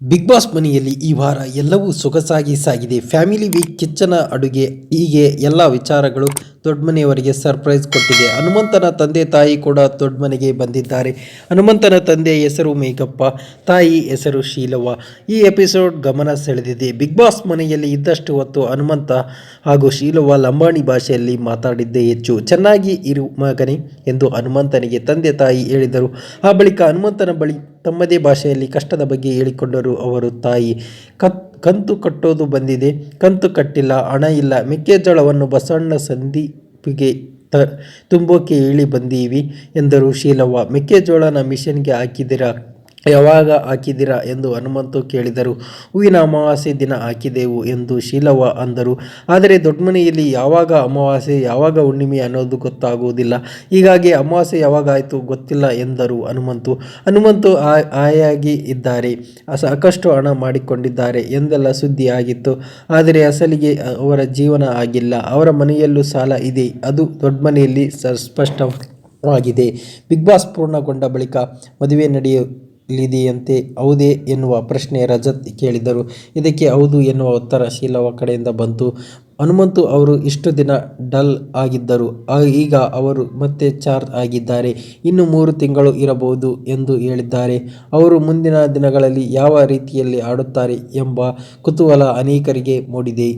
Big boss ಮನೆಯಲ್ಲಿ ಈ ವಾರ ಎಲ್ಲವೂ ಸೊಗಸಾಗಿ ಸಾಗಿದೆ. ಫ್ಯಾಮಿಲಿ ವೀಕ್, ಕಿಚ್ಚನ ಅಡುಗೆ, ಹೀಗೆ ಎಲ್ಲ ವಿಚಾರಗಳು ದೊಡ್ಡಮನೆಯವರಿಗೆ ಸರ್ಪ್ರೈಸ್ ಕೊಟ್ಟಿದೆ. ಹನುಮಂತನ ತಂದೆ ತಾಯಿ ಕೂಡ ದೊಡ್ಡಮನೆಗೆ ಬಂದಿದ್ದಾರೆ. ಹನುಮಂತನ ತಂದೆ ಹೆಸರು ಮೇಘಪ್ಪ, ತಾಯಿ ಹೆಸರು ಶೀಲವ್ವ. ಈ ಎಪಿಸೋಡ್ ಗಮನ ಸೆಳೆದಿದೆ. ಬಿಗ್ ಬಾಸ್ ಮನೆಯಲ್ಲಿ ಇದ್ದಷ್ಟು ಹೊತ್ತು ಹನುಮಂತ ಹಾಗೂ ಶೀಲವ್ವ ಲಂಬಾಣಿ ಭಾಷೆಯಲ್ಲಿ ಮಾತಾಡಿದ್ದೇ ಹೆಚ್ಚು. ಚೆನ್ನಾಗಿ ಇರು ಮಗನೇ ಎಂದು ಹನುಮಂತನಿಗೆ ತಂದೆ ತಾಯಿ ಹೇಳಿದರು. ಆ ಬಳಿಕ ಹನುಮಂತನ ಬಳಿ ತಮ್ಮದೇ ಭಾಷೆಯಲ್ಲಿ ಕಷ್ಟದ ಬಗ್ಗೆ ಹೇಳಿಕೊಂಡರು ಅವರು ತಾಯಿ. ಕಂತು ಕಟ್ಟೋದು ಬಂದಿದೆ, ಕಂತು ಕಟ್ಟಿಲ್ಲ, ಹಣ ಇಲ್ಲ, ಮೆಕ್ಕೆಜೋಳವನ್ನು ಬಸವಣ್ಣ ಸಂದೀಪಿಗೆ ತುಂಬೋಕೆ ಹೇಳಿ ಬಂದೀವಿ ಎಂದರು ಶೀಲವ್ವ. ಮೆಕ್ಕೆಜೋಳನ ಮಿಷನ್ಗೆ ಹಾಕಿದ್ದೀರಾ? ಯಾವಾಗ ಹಾಕಿದ್ದೀರಾ ಎಂದು ಹನುಮಂತು ಕೇಳಿದರು. ಹೂವಿನ ಅಮಾವಾಸ್ಯೆ ದಿನ ಹಾಕಿದೆವು ಎಂದು ಶೀಲವ್ವ ಅಂದರು. ಆದರೆ ದೊಡ್ಡಮನೆಯಲ್ಲಿ ಯಾವಾಗ ಅಮಾವಾಸ್ಯೆ ಯಾವಾಗ ಹುಣ್ಣಿಮೆ ಅನ್ನೋದು ಗೊತ್ತಾಗುವುದಿಲ್ಲ. ಹೀಗಾಗಿ ಅಮಾವಾಸ್ಯೆ ಯಾವಾಗ ಆಯಿತು ಗೊತ್ತಿಲ್ಲ ಎಂದರು ಹನುಮಂತು ಆಯಾಗಿ ಇದ್ದಾರೆ, ಸಾಕಷ್ಟು ಹಣ ಮಾಡಿಕೊಂಡಿದ್ದಾರೆ ಎಂದೆಲ್ಲ ಸುದ್ದಿ ಆಗಿತ್ತು. ಆದರೆ ಅಸಲಿಗೆ ಅವರ ಜೀವನ ಆಗಿಲ್ಲ. ಅವರ ಮನೆಯಲ್ಲೂ ಸಾಲ ಇದೆ, ಅದು ದೊಡ್ಡಮನೆಯಲ್ಲಿ ಸ್ಪಷ್ಟವಾಗಿದೆ. ಬಿಗ್ ಬಾಸ್ ಪೂರ್ಣಗೊಂಡ ಬಳಿಕ ಮದುವೆ ನಡೆಯಲಿದೆಯಂತೆ, ಹೌದೇ ಎನ್ನುವ ಪ್ರಶ್ನೆ ರಜತ್ ಕೇಳಿದರು. ಇದಕ್ಕೆ ಹೌದು ಎನ್ನುವ ಉತ್ತರ ಶೀಲವ್ವ ಕಡೆಯಿಂದ ಬಂತು. ಹನುಮಂತು ಅವರು ಇಷ್ಟು ದಿನ ಡಲ್ ಆಗಿದ್ದರು, ಈಗ ಅವರು ಮತ್ತೆ ಚಾರ್ಜ್ ಆಗಿದ್ದಾರೆ. ಇನ್ನು 3 ತಿಂಗಳು ಇರಬಹುದು ಎಂದು ಹೇಳಿದ್ದಾರೆ. ಅವರು ಮುಂದಿನ ದಿನಗಳಲ್ಲಿ ಯಾವ ರೀತಿಯಲ್ಲಿ ಆಡುತ್ತಾರೆ ಎಂಬ ಕುತೂಹಲ ಅನೇಕರಿಗೆ ಮೂಡಿದೆ.